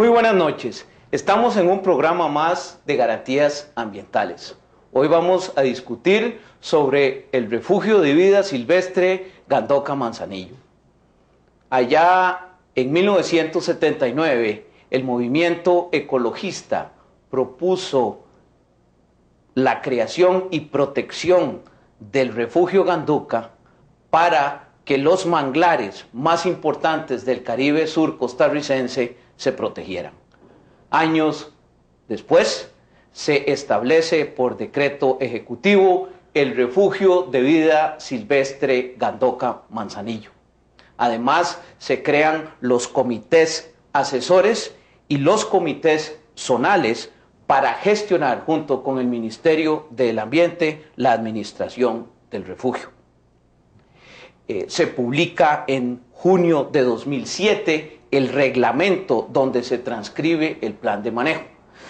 Muy buenas noches. Estamos en un programa más de garantías ambientales. Hoy vamos a discutir sobre el refugio de vida silvestre Gandoca Manzanillo. Allá en 1979, el movimiento ecologista propuso la creación y protección del refugio Gandoca para que los manglares más importantes del Caribe sur costarricense se protegieran. Años después, se establece por decreto ejecutivo el refugio de vida silvestre Gandoca Manzanillo. Además, se crean los comités asesores y los comités zonales para gestionar, junto con el Ministerio del Ambiente, la administración del refugio. Se publica en junio de 2007 el reglamento donde se transcribe el plan de manejo.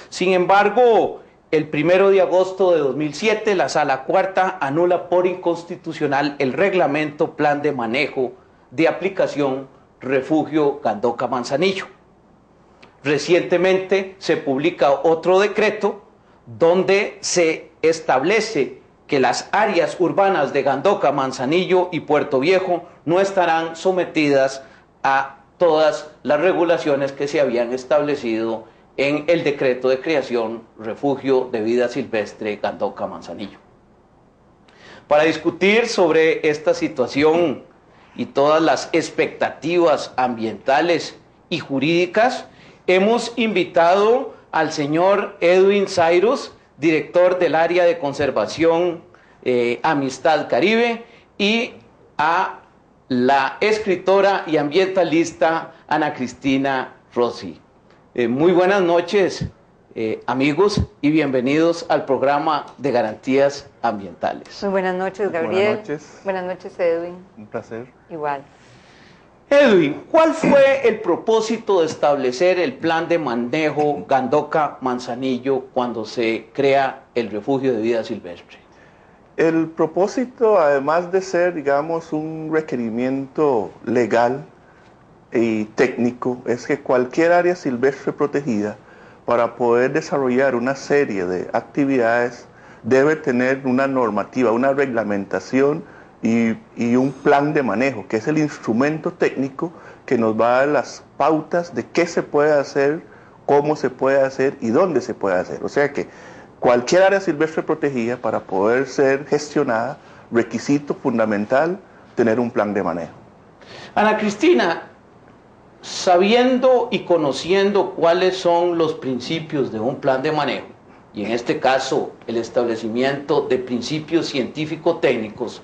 Sin embargo, el 1 de agosto de 2007, la Sala Cuarta anula por inconstitucional el reglamento plan de manejo de aplicación Refugio Gandoca Manzanillo. Recientemente se publica otro decreto donde se establece que las áreas urbanas de Gandoca, Manzanillo y Puerto Viejo no estarán sometidas a todas las regulaciones que se habían establecido en el decreto de creación Refugio de Vida Silvestre Gandoca Manzanillo. Para discutir sobre esta situación y todas las expectativas ambientales y jurídicas, hemos invitado al señor Edwin Cyrus, director del área de conservación Amistad Caribe, y a la escritora y ambientalista Ana Cristina Rossi. Muy buenas noches, amigos, y bienvenidos al programa de Garantías Ambientales. Muy buenas noches, Gabriel. Buenas noches. Buenas noches, Edwin. Un placer. Igual. Edwin, ¿cuál fue el propósito de establecer el plan de manejo Gandoca Manzanillo cuando se crea el refugio de vida silvestre? El propósito, además de ser, digamos, un requerimiento legal y técnico, es que cualquier área silvestre protegida, para poder desarrollar una serie de actividades, debe tener una normativa, una reglamentación y un plan de manejo, que es el instrumento técnico que nos va a dar las pautas de qué se puede hacer, cómo se puede hacer y dónde se puede hacer. O sea que cualquier área silvestre protegida, para poder ser gestionada, requisito fundamental, tener un plan de manejo. Ana Cristina, sabiendo y conociendo cuáles son los principios de un plan de manejo, y en este caso el establecimiento de principios científico-técnicos,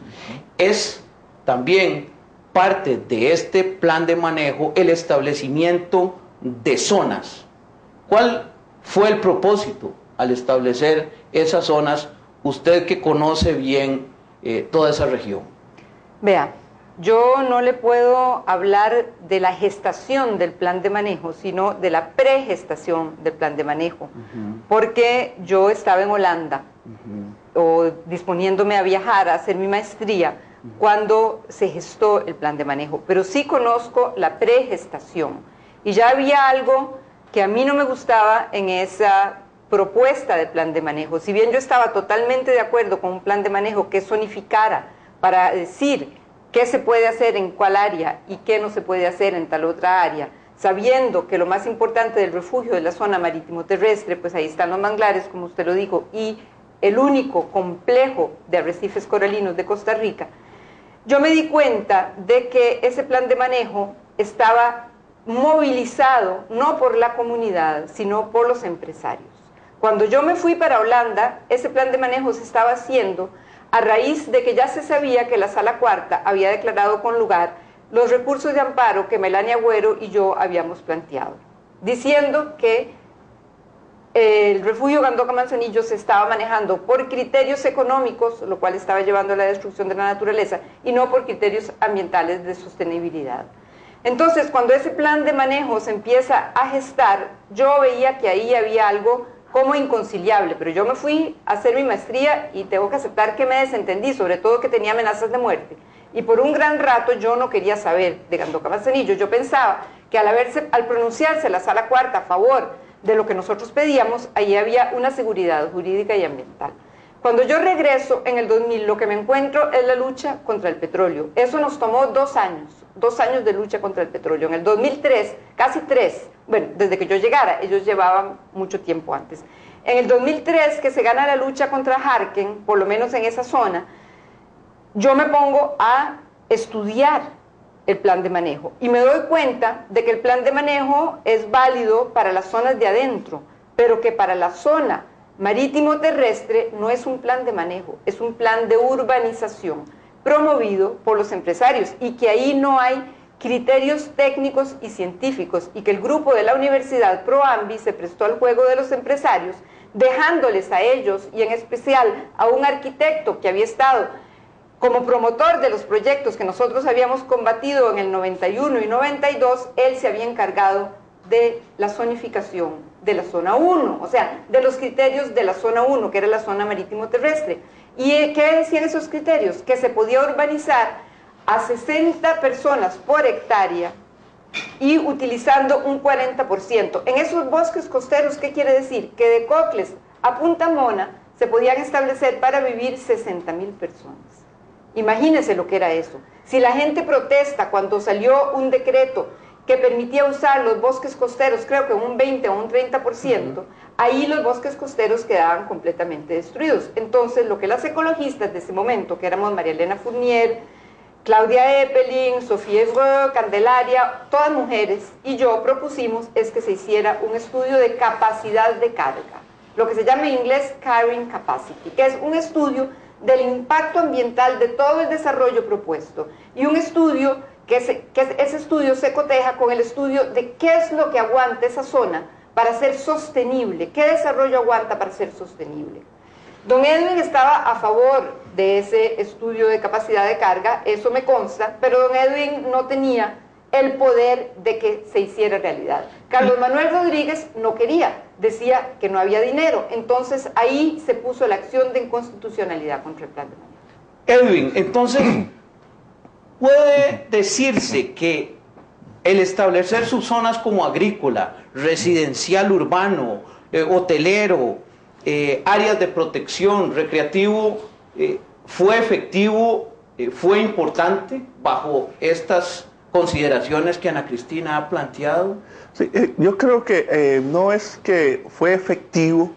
es también parte de este plan de manejo el establecimiento de zonas. ¿Cuál fue el propósito al establecer esas zonas, usted que conoce bien toda esa región? Vea, yo no le puedo hablar de la gestación del plan de manejo, sino de la pregestación del plan de manejo, porque yo estaba en Holanda, o disponiéndome a viajar a hacer mi maestría, cuando se gestó el plan de manejo, pero sí conozco la pregestación, y ya había algo que a mí no me gustaba en esa propuesta de plan de manejo. Si bien yo estaba totalmente de acuerdo con un plan de manejo que zonificara para decir qué se puede hacer en cuál área y qué no se puede hacer en tal otra área, sabiendo que lo más importante del refugio de la zona marítimo terrestre, pues ahí están los manglares, como usted lo dijo, y el único complejo de arrecifes coralinos de Costa Rica, yo me di cuenta de que ese plan de manejo estaba movilizado no por la comunidad, sino por los empresarios. Cuando yo me fui para Holanda, ese plan de manejo se estaba haciendo a raíz de que ya se sabía que la Sala Cuarta había declarado con lugar los recursos de amparo que Melania Agüero y yo habíamos planteado, diciendo que el refugio Gandoca Manzanillo se estaba manejando por criterios económicos, lo cual estaba llevando a la destrucción de la naturaleza, y no por criterios ambientales de sostenibilidad. Entonces, cuando ese plan de manejo se empieza a gestar, yo veía que ahí había algo como inconciliable, pero yo me fui a hacer mi maestría y tengo que aceptar que me desentendí, sobre todo que tenía amenazas de muerte. Y por un gran rato yo no quería saber de Gandoca Manzanillo. Yo pensaba que al pronunciarse la Sala Cuarta a favor de lo que nosotros pedíamos, ahí había una seguridad jurídica y ambiental. Cuando yo regreso en el 2000, lo que me encuentro es la lucha contra el petróleo. Eso nos tomó 2 años de lucha contra el petróleo. En el 2003, casi 3, bueno, desde que yo llegara, ellos llevaban mucho tiempo antes. En el 2003, que se gana la lucha contra Harken, por lo menos en esa zona, yo me pongo a estudiar el plan de manejo y me doy cuenta de que el plan de manejo es válido para las zonas de adentro, pero que para la zona marítimo terrestre no es un plan de manejo, es un plan de urbanización promovido por los empresarios y que ahí no hay criterios técnicos y científicos y que el grupo de la Universidad ProAmbi se prestó al juego de los empresarios, dejándoles a ellos y en especial a un arquitecto que había estado como promotor de los proyectos que nosotros habíamos combatido en el 91 y 92, él se había encargado de la zonificación de la zona 1, o sea, de los criterios de la zona 1, que era la zona marítimo terrestre. ¿Y qué decían esos criterios? Que se podía urbanizar a 60 personas por hectárea y utilizando un 40%. En esos bosques costeros, ¿qué quiere decir? Que de Cocles a Punta Mona se podían establecer para vivir 60,000 personas. Imagínense lo que era eso. Si la gente protesta cuando salió un decreto que permitía usar los bosques costeros, creo que un 20 o un 30%, ahí los bosques costeros quedaban completamente destruidos. Entonces, lo que las ecologistas de ese momento, que éramos María Elena Fournier, Claudia Eppelin, Sofía Evreux, Candelaria, todas mujeres, y yo propusimos es que se hiciera un estudio de capacidad de carga, lo que se llama en inglés Carrying Capacity, que es un estudio del impacto ambiental de todo el desarrollo propuesto, y un estudio que ese estudio se coteja con el estudio de qué es lo que aguanta esa zona para ser sostenible, qué desarrollo aguanta para ser sostenible. Don Edwin estaba a favor de ese estudio de capacidad de carga, eso me consta, pero don Edwin no tenía el poder de que se hiciera realidad. Carlos Manuel Rodríguez no quería, decía que no había dinero, entonces ahí se puso la acción de inconstitucionalidad contra el plan de manejo. Edwin, entonces, ¿puede decirse que el establecer sus zonas como agrícola, residencial urbano, hotelero, áreas de protección, recreativo, fue efectivo, fue importante bajo estas consideraciones que Ana Cristina ha planteado? Sí, yo creo que no es que fue efectivo,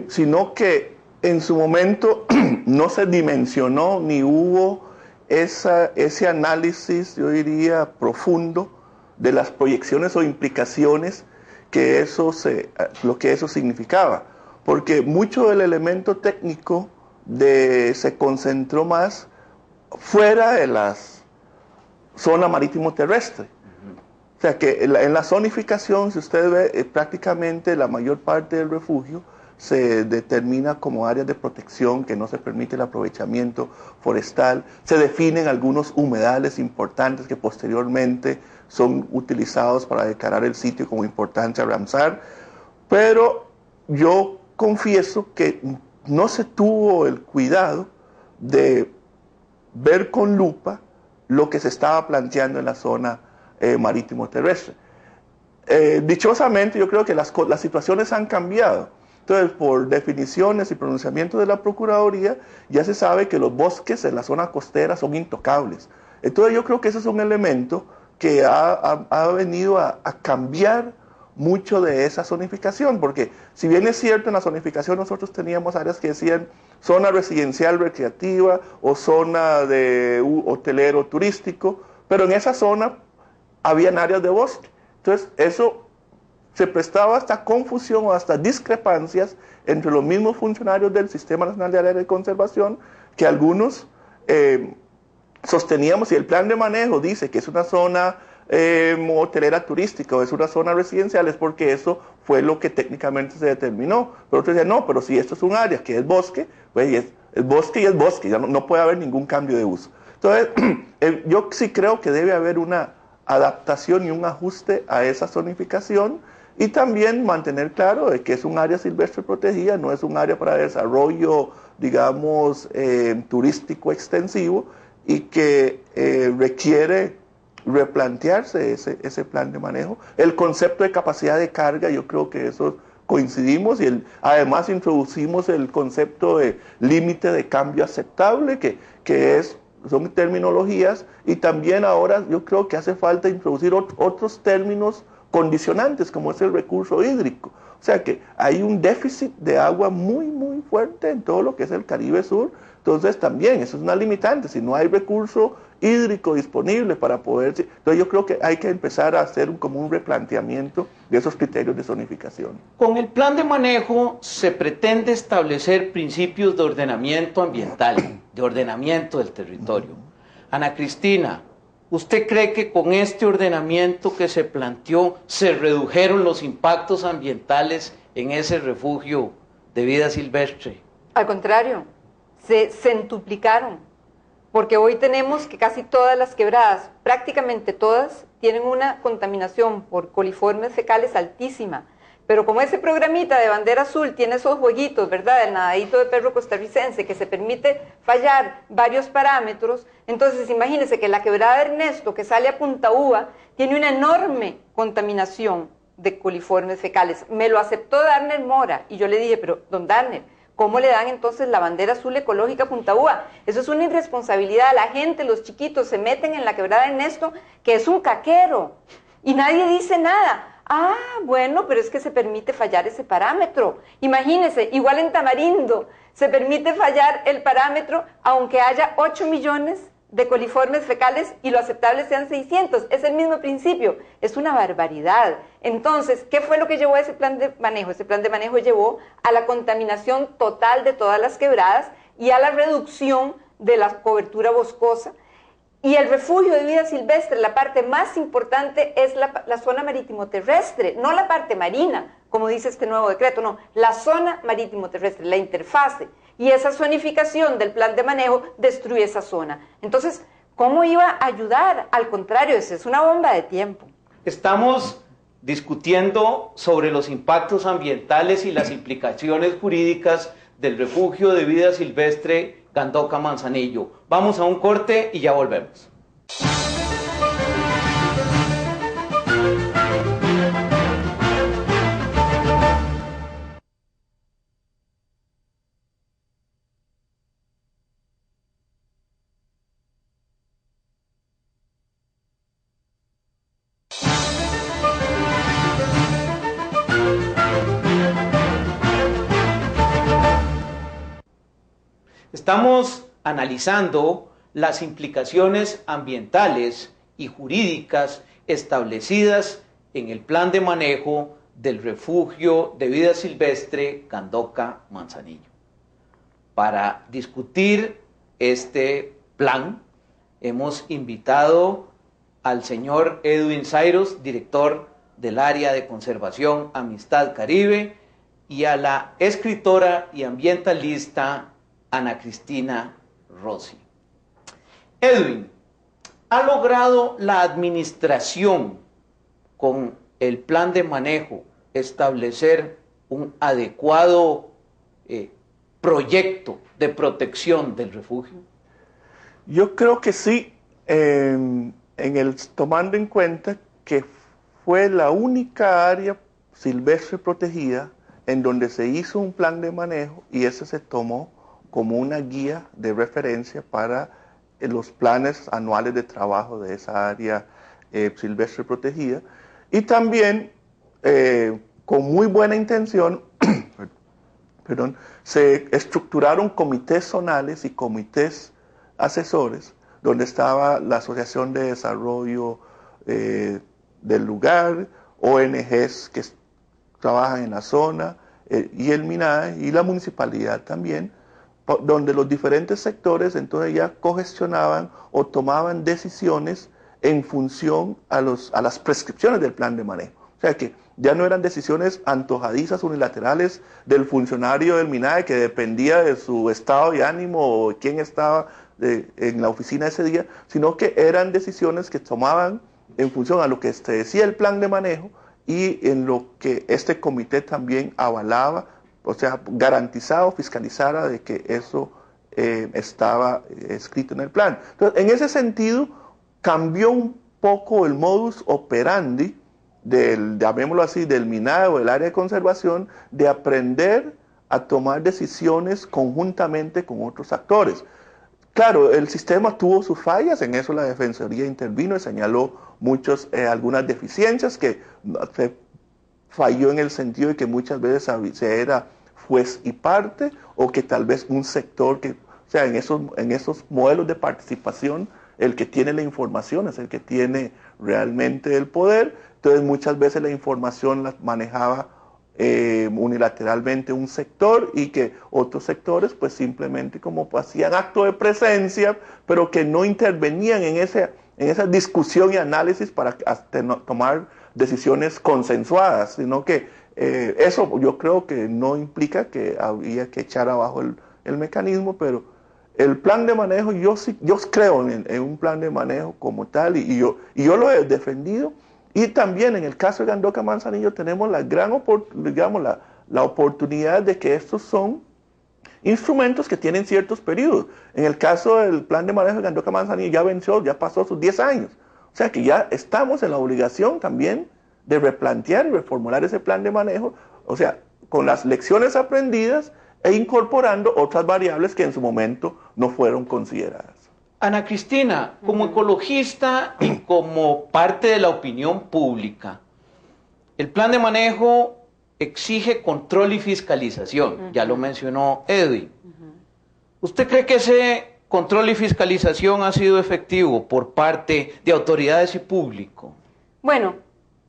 sino que en su momento no se dimensionó ni hubo ese análisis, yo diría, profundo de las proyecciones o implicaciones que lo que eso significaba. Porque mucho del elemento técnico se concentró más fuera de la zona marítimo terrestre. O sea que en la zonificación, si usted ve, prácticamente la mayor parte del refugio se determina como áreas de protección, que no se permite el aprovechamiento forestal. Se definen algunos humedales importantes que posteriormente son utilizados para declarar el sitio como importante a Ramsar. Pero yo confieso que no se tuvo el cuidado de ver con lupa lo que se estaba planteando en la zona marítimo terrestre. Dichosamente, yo creo que las situaciones han cambiado. Entonces, por definiciones y pronunciamientos de la Procuraduría, ya se sabe que los bosques en la zona costera son intocables. Entonces, yo creo que ese es un elemento que ha venido a cambiar mucho de esa zonificación, porque si bien es cierto, en la zonificación nosotros teníamos áreas que decían zona residencial recreativa o zona de hotelero turístico, pero en esa zona habían áreas de bosque. Entonces, eso se prestaba hasta confusión o hasta discrepancias entre los mismos funcionarios del Sistema Nacional de Áreas de Conservación, que algunos sosteníamos, y el plan de manejo dice que es una zona hotelera turística o es una zona residencial, es porque eso fue lo que técnicamente se determinó. Pero otros decían, no, pero si esto es un área que es bosque, pues es bosque y es bosque, ya no puede haber ningún cambio de uso. Entonces, yo sí creo que debe haber una adaptación y un ajuste a esa zonificación, y también mantener claro de que es un área silvestre protegida, no es un área para desarrollo, digamos, turístico extensivo, y que requiere replantearse ese plan de manejo. El concepto de capacidad de carga, yo creo que eso coincidimos, y además introducimos el concepto de límite de cambio aceptable, son terminologías, y también ahora yo creo que hace falta introducir otros términos condicionantes, como es el recurso hídrico. O sea que hay un déficit de agua muy, muy fuerte en todo lo que es el Caribe Sur. Entonces también, eso es una limitante. Si no hay recurso hídrico disponible para poder... Entonces yo creo que hay que empezar a hacer como un replanteamiento de esos criterios de zonificación. Con el plan de manejo se pretende establecer principios de ordenamiento ambiental, de ordenamiento del territorio. Ana Cristina, ¿usted cree que con este ordenamiento que se planteó se redujeron los impactos ambientales en ese refugio de vida silvestre? Al contrario, se centuplicaron, porque hoy tenemos que casi todas las quebradas, prácticamente todas, tienen una contaminación por coliformes fecales altísima. Pero como ese programita de bandera azul tiene esos jueguitos, ¿verdad? El nadadito de perro costarricense, que se permite fallar varios parámetros, entonces imagínense que la quebrada de Ernesto, que sale a Punta Uva, tiene una enorme contaminación de coliformes fecales. Me lo aceptó Darner Mora, y yo le dije, pero don Darner, ¿cómo le dan entonces la bandera azul ecológica a Punta Uva? Eso es una irresponsabilidad. La gente, los chiquitos, se meten en la quebrada de Ernesto, que es un caquero, y nadie dice nada. Ah, bueno, pero es que se permite fallar ese parámetro. Imagínense, igual en Tamarindo, se permite fallar el parámetro aunque haya 8 millones de coliformes fecales y lo aceptable sean 600. Es el mismo principio, es una barbaridad. Entonces, ¿qué fue lo que llevó a ese plan de manejo? Ese plan de manejo llevó a la contaminación total de todas las quebradas y a la reducción de la cobertura boscosa. Y el refugio de vida silvestre, la parte más importante es la zona marítimo-terrestre, no la parte marina, como dice este nuevo decreto, no, la zona marítimo-terrestre, la interfase. Y esa zonificación del plan de manejo destruye esa zona. Entonces, ¿cómo iba a ayudar? Al contrario, es una bomba de tiempo. Estamos discutiendo sobre los impactos ambientales y las implicaciones jurídicas del refugio de vida silvestre Gandoca Manzanillo. Vamos a un corte y ya volvemos. Estamos analizando las implicaciones ambientales y jurídicas establecidas en el plan de manejo del refugio de vida silvestre Gandoca Manzanillo. Para discutir este plan, hemos invitado al señor Edwin Zairos, director del área de conservación Amistad Caribe, y a la escritora y ambientalista Ana Cristina Rossi. Edwin, ¿ha logrado la administración con el plan de manejo establecer un adecuado proyecto de protección del refugio? Yo creo que sí, tomando en cuenta que fue la única área silvestre protegida en donde se hizo un plan de manejo y ese se tomó como una guía de referencia para los planes anuales de trabajo de esa área silvestre protegida. Y también, con muy buena intención, se estructuraron comités zonales y comités asesores, donde estaba la Asociación de Desarrollo del lugar, ONGs que trabajan en la zona, y el MINAE y la municipalidad también, donde los diferentes sectores entonces ya cogestionaban o tomaban decisiones en función a las prescripciones del plan de manejo. O sea que ya no eran decisiones antojadizas, unilaterales del funcionario del MINAE que dependía de su estado de ánimo o quién estaba en la oficina ese día, sino que eran decisiones que tomaban en función a lo que decía el plan de manejo y en lo que este comité también avalaba, o sea, garantizaba o fiscalizara de que eso estaba escrito en el plan. Entonces, en ese sentido, cambió un poco el modus operandi llamémoslo así, del MINAE o del área de conservación, de aprender a tomar decisiones conjuntamente con otros actores. Claro, el sistema tuvo sus fallas, en eso la Defensoría intervino y señaló algunas deficiencias que se falló en el sentido de que muchas veces se era juez y parte, o que tal vez un sector o sea, en esos modelos de participación, el que tiene la información es el que tiene realmente el poder. Entonces muchas veces la información la manejaba unilateralmente un sector, y que otros sectores pues simplemente como hacían acto de presencia, pero que no intervenían en esa discusión y análisis para tomar decisiones consensuadas, sino que eso yo creo que no implica que había que echar abajo el mecanismo, pero el plan de manejo, yo creo en un plan de manejo como tal, y yo lo he defendido. Y también en el caso de Gandoca Manzanillo tenemos la gran la oportunidad de que estos son instrumentos que tienen ciertos periodos. En el caso del plan de manejo de Gandoca Manzanillo ya pasó sus 10 años. O sea que ya estamos en la obligación también de replantear y reformular ese plan de manejo, o sea, con las lecciones aprendidas e incorporando otras variables que en su momento no fueron consideradas. Ana Cristina, como ecologista y como parte de la opinión pública, el plan de manejo exige control y fiscalización, ya lo mencionó Edwin. ¿Usted cree que ese control y fiscalización ha sido efectivo por parte de autoridades y público? Bueno,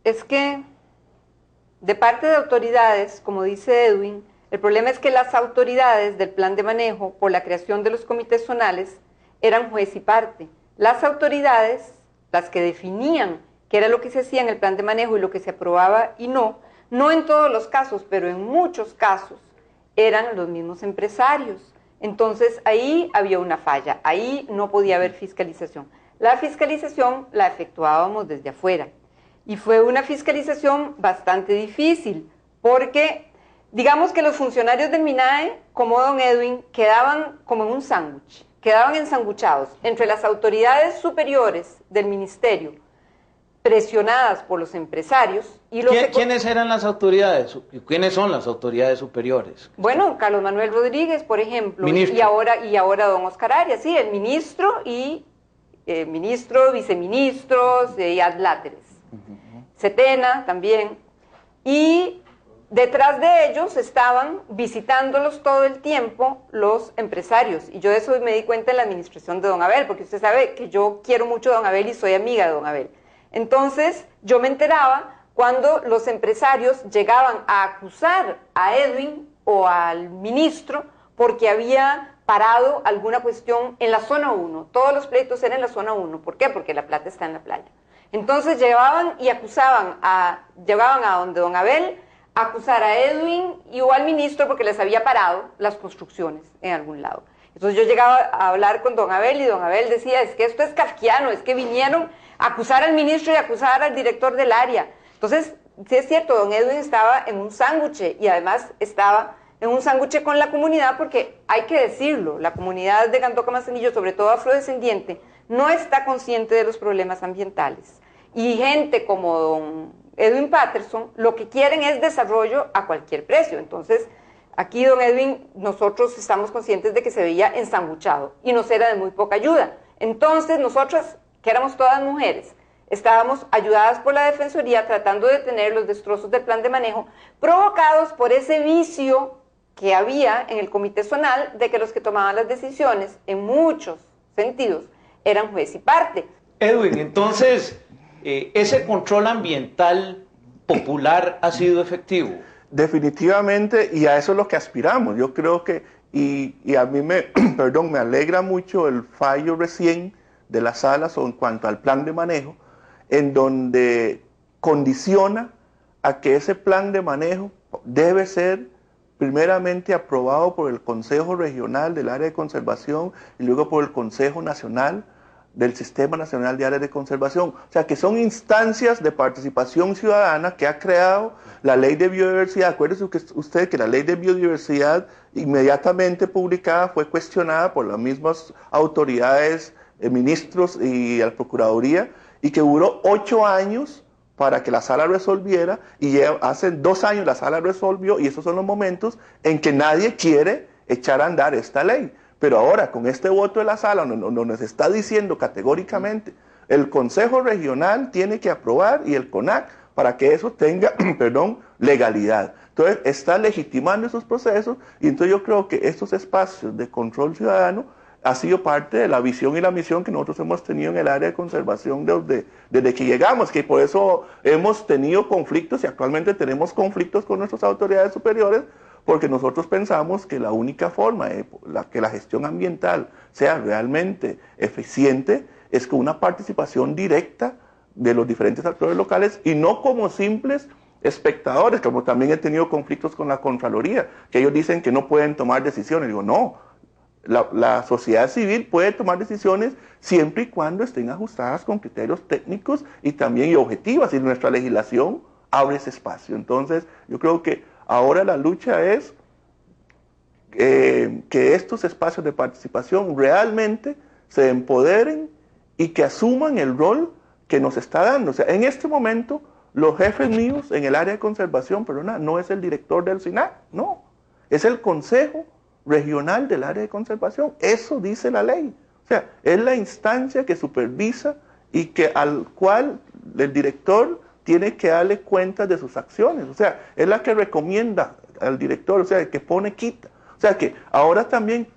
es que de parte de autoridades, como dice Edwin, el problema es que las autoridades del plan de manejo, por la creación de los comités zonales, eran juez y parte. Las autoridades, las que definían qué era lo que se hacía en el plan de manejo y lo que se aprobaba y no en todos los casos, pero en muchos casos, eran los mismos empresarios. Entonces ahí había una falla, ahí no podía haber fiscalización. La fiscalización la efectuábamos desde afuera, y fue una fiscalización bastante difícil, porque digamos que los funcionarios del MINAE, como don Edwin, quedaban como en un sándwich, quedaban ensanguchados entre las autoridades superiores del ministerio, presionadas por los empresarios. Y ¿Quiénes eran las autoridades? ¿Quiénes son las autoridades superiores? Bueno, Carlos Manuel Rodríguez, por ejemplo, y ahora don Oscar Arias, sí, el ministro y viceministros y adláteres. Setena también. Y detrás de ellos estaban visitándolos todo el tiempo los empresarios, y yo de eso me di cuenta en la administración de don Abel, porque usted sabe que yo quiero mucho a don Abel y soy amiga de don Abel. Entonces yo me enteraba cuando los empresarios llegaban a acusar a Edwin o al ministro porque había parado alguna cuestión en la zona 1, todos los pleitos eran en la zona 1, ¿por qué? Porque la plata está en la playa. Entonces llevaban y llevaban a donde don Abel a acusar a Edwin o al ministro porque les había parado las construcciones en algún lado. Entonces yo llegaba a hablar con don Abel y don Abel decía, es que esto es kafkiano, es que vinieron a acusar al ministro y a acusar al director del área. Entonces, sí es cierto, don Edwin estaba en un sándwich, y además estaba en un sándwich con la comunidad, porque hay que decirlo, la comunidad de Gandoca Manzanillo, sobre todo afrodescendiente, no está consciente de los problemas ambientales. Y gente como don Edwin Patterson, lo que quieren es desarrollo a cualquier precio. Entonces, aquí don Edwin, nosotros estamos conscientes de que se veía ensanguchado y nos era de muy poca ayuda. Entonces, nosotras, que éramos todas mujeres, estábamos ayudadas por la Defensoría tratando de detener los destrozos del plan de manejo provocados por ese vicio que había en el comité zonal de que los que tomaban las decisiones, en muchos sentidos, eran juez y parte. Edwin, entonces, ¿ese control ambiental popular ha sido efectivo? Definitivamente, y a eso es lo que aspiramos. Yo creo que, y a mí me alegra mucho el fallo recién de las salas en cuanto al plan de manejo, en donde condiciona a que ese plan de manejo debe ser primeramente aprobado por el Consejo Regional del Área de Conservación y luego por el Consejo Nacional del Sistema Nacional de Áreas de Conservación. O sea, que son instancias de participación ciudadana que ha creado la Ley de Biodiversidad. Acuérdese usted que la Ley de Biodiversidad, inmediatamente publicada, fue cuestionada por las mismas autoridades, ministros y la Procuraduría, y que duró 8 años para que la sala resolviera, y hace 2 años la sala resolvió, y esos son los momentos en que nadie quiere echar a andar esta ley. Pero ahora, con este voto de la sala, nos está diciendo categóricamente, el Consejo Regional tiene que aprobar y el CONAC para que eso tenga, perdón, legalidad. Entonces, está legitimando esos procesos, y entonces yo creo que estos espacios de control ciudadano ha sido parte de la visión y la misión que nosotros hemos tenido en el área de conservación desde que llegamos, que por eso hemos tenido conflictos y actualmente tenemos conflictos con nuestras autoridades superiores, porque nosotros pensamos que la única forma de que la gestión ambiental sea realmente eficiente es con una participación directa de los diferentes actores locales y no como simples espectadores, como también he tenido conflictos con la Contraloría, que ellos dicen que no pueden tomar decisiones. Digo, no, la sociedad civil puede tomar decisiones siempre y cuando estén ajustadas con criterios técnicos y también y objetivas, y nuestra legislación abre ese espacio. Entonces, yo creo que ahora la lucha es que estos espacios de participación realmente se empoderen y que asuman el rol que nos está dando. O sea, en este momento, los jefes míos en el área de conservación, perdona, no es el director del SINAC, no, es el Consejo Regional del área de conservación. Eso dice la ley. O sea, es la instancia que supervisa y que al cual el director tiene que darle cuenta de sus acciones. O sea, es la que recomienda al director, o sea, que pone quita. O sea, que ahora también,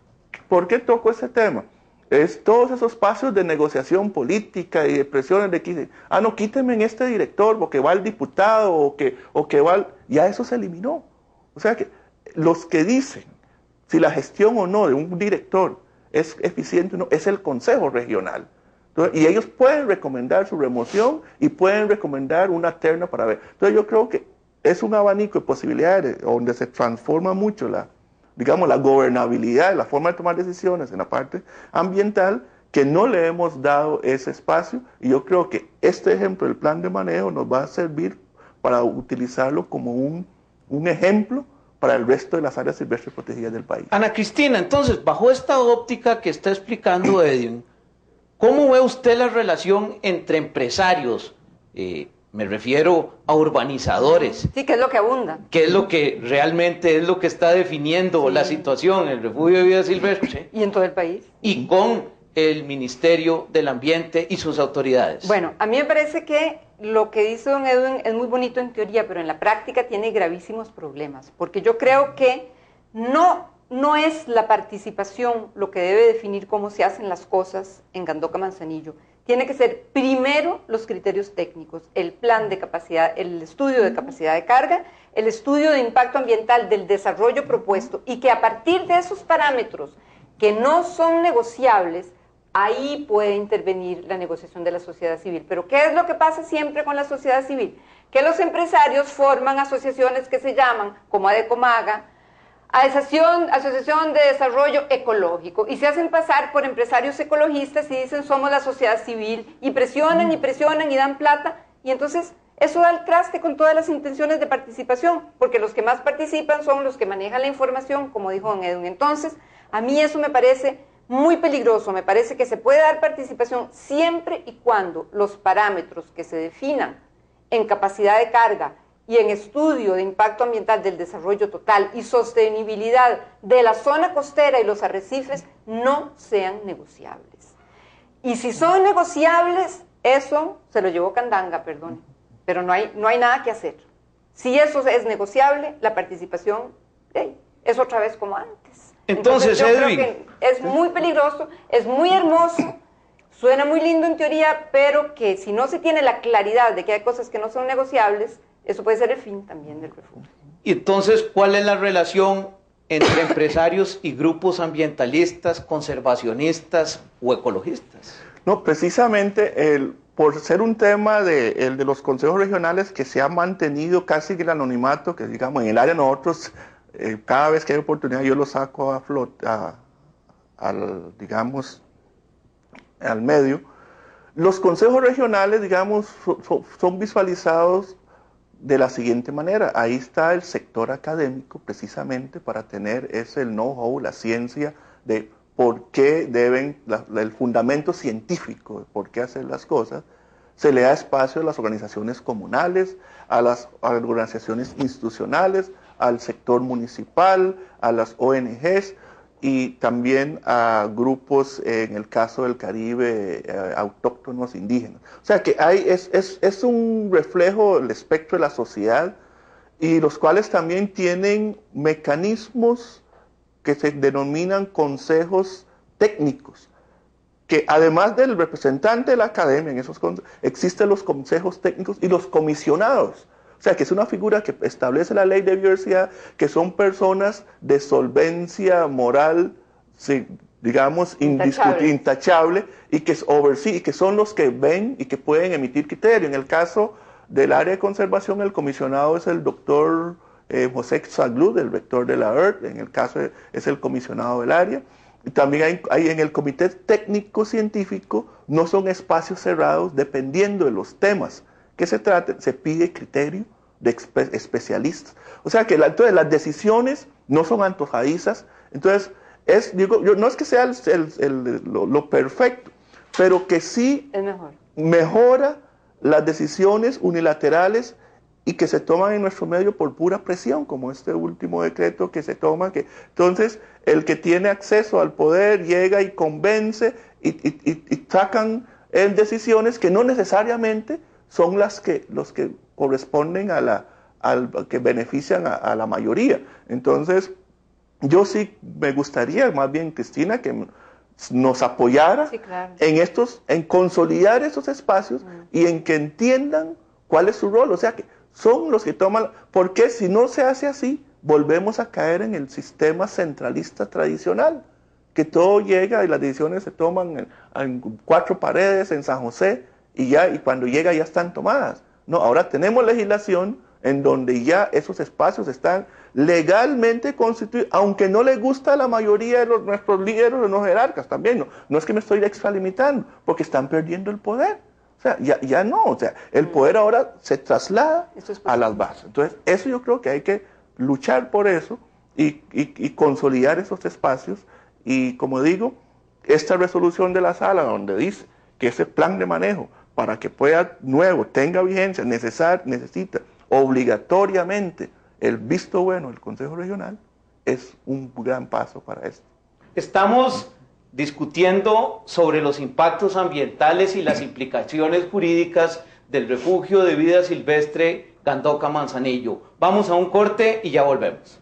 ¿por qué toco ese tema? Es todos esos espacios de negociación política y de presiones de que, no, quíteme en este director porque va el diputado o que va el... Ya eso se eliminó. O sea, que los que dicen si la gestión o no de un director es eficiente o no, es el Consejo Regional. Entonces, y ellos pueden recomendar su remoción y pueden recomendar una terna para ver. Entonces yo creo que es un abanico de posibilidades donde se transforma mucho la gobernabilidad, la forma de tomar decisiones en la parte ambiental, que no le hemos dado ese espacio, y yo creo que este ejemplo del plan de manejo nos va a servir para utilizarlo como un ejemplo para el resto de las áreas silvestres protegidas del país. Ana Cristina, entonces, bajo esta óptica que está explicando Edwin, ¿cómo ve usted la relación entre empresarios? Me refiero a urbanizadores. Sí, que es lo que abunda. Que es lo que realmente es lo que está definiendo la situación, el refugio de vida silvestre. Y en todo el país. Y con el Ministerio del Ambiente y sus autoridades. Bueno, a mí me parece que lo que dice don Edwin es muy bonito en teoría, pero en la práctica tiene gravísimos problemas, porque yo creo que no es la participación lo que debe definir cómo se hacen las cosas en Gandoca Manzanillo. Tiene que ser primero los criterios técnicos, el plan de capacidad, el estudio de capacidad de carga, el estudio de impacto ambiental del desarrollo propuesto, y que a partir de esos parámetros que no son negociables, ahí puede intervenir la negociación de la sociedad civil. Pero ¿qué es lo que pasa siempre con la sociedad civil? Que los empresarios forman asociaciones que se llaman, como ADECOMAGA, Asociación de Desarrollo Ecológico, y se hacen pasar por empresarios ecologistas y dicen somos la sociedad civil, y presionan y dan plata, y entonces eso da el traste con todas las intenciones de participación, porque los que más participan son los que manejan la información, como dijo don Edwin. Entonces, a mí eso me parece muy peligroso. Me parece que se puede dar participación siempre y cuando los parámetros que se definan en capacidad de carga y en estudio de impacto ambiental del desarrollo total y sostenibilidad de la zona costera y los arrecifes no sean negociables. Y si son negociables, eso se lo llevó Candanga, perdón, pero no hay nada que hacer. Si eso es negociable, la participación es otra vez como antes. Entonces yo creo que es muy peligroso, es muy hermoso, suena muy lindo en teoría, pero que si no se tiene la claridad de que hay cosas que no son negociables, eso puede ser el fin también del refugio. Y entonces, ¿cuál es la relación entre empresarios y grupos ambientalistas, conservacionistas o ecologistas? No, precisamente por ser un tema el de los consejos regionales que se ha mantenido casi en el anonimato, que digamos en el área nosotros, cada vez que hay oportunidad yo lo saco a flote, digamos, al medio. Los consejos regionales, digamos, son visualizados de la siguiente manera. Ahí está el sector académico precisamente para tener el know-how, la ciencia de por qué deben, el fundamento científico de por qué hacer las cosas. se le da espacio a las organizaciones comunales, a las organizaciones institucionales, al sector municipal, a las ONGs y también a grupos, en el caso del Caribe, autóctonos indígenas. O sea que es un reflejo del espectro de la sociedad, y los cuales también tienen mecanismos que se denominan consejos técnicos, que además del representante de la academia, existen los consejos técnicos y los comisionados. O sea, que es una figura que establece la ley de biodiversidad, que son personas de solvencia moral, digamos, intachable, y que son los que ven y que pueden emitir criterio. En el caso del área de conservación, el comisionado es el doctor José Zaglud, el rector de la EARTH, en el caso es el comisionado del área. Y también hay en el comité técnico científico, no son espacios cerrados, dependiendo de los temas que se traten, se pide criterio de especialistas. O sea que entonces las decisiones no son antojadizas. Entonces, no es que sea lo perfecto, pero que sí mejora las decisiones unilaterales y que se toman en nuestro medio por pura presión, como este último decreto que se toma, entonces el que tiene acceso al poder llega y convence y sacan decisiones que no necesariamente son los que corresponden que benefician a la mayoría. Entonces, yo sí me gustaría, más bien, Cristina, que nos apoyara en consolidar esos espacios y en que entiendan cuál es su rol. O sea, que son los que toman, porque si no se hace así, volvemos a caer en el sistema centralista tradicional, que todo llega y las decisiones se toman en 4 paredes en San José y cuando llega ya están tomadas. No, ahora tenemos legislación en donde ya esos espacios están legalmente constituidos, aunque no les gusta a la mayoría de nuestros líderes o los jerarcas también. No es que me estoy extralimitando, porque están perdiendo el poder. O sea, ya no, o sea, el poder ahora se traslada a las bases. Entonces, eso yo creo que hay que luchar por eso y consolidar esos espacios. Y como digo, esta resolución de la sala donde dice que ese plan de manejo, para que tenga vigencia, necesita obligatoriamente el visto bueno del Consejo Regional, es un gran paso para esto. Estamos discutiendo sobre los impactos ambientales y las implicaciones jurídicas del refugio de vida silvestre Gandoca Manzanillo. Vamos a un corte y ya volvemos.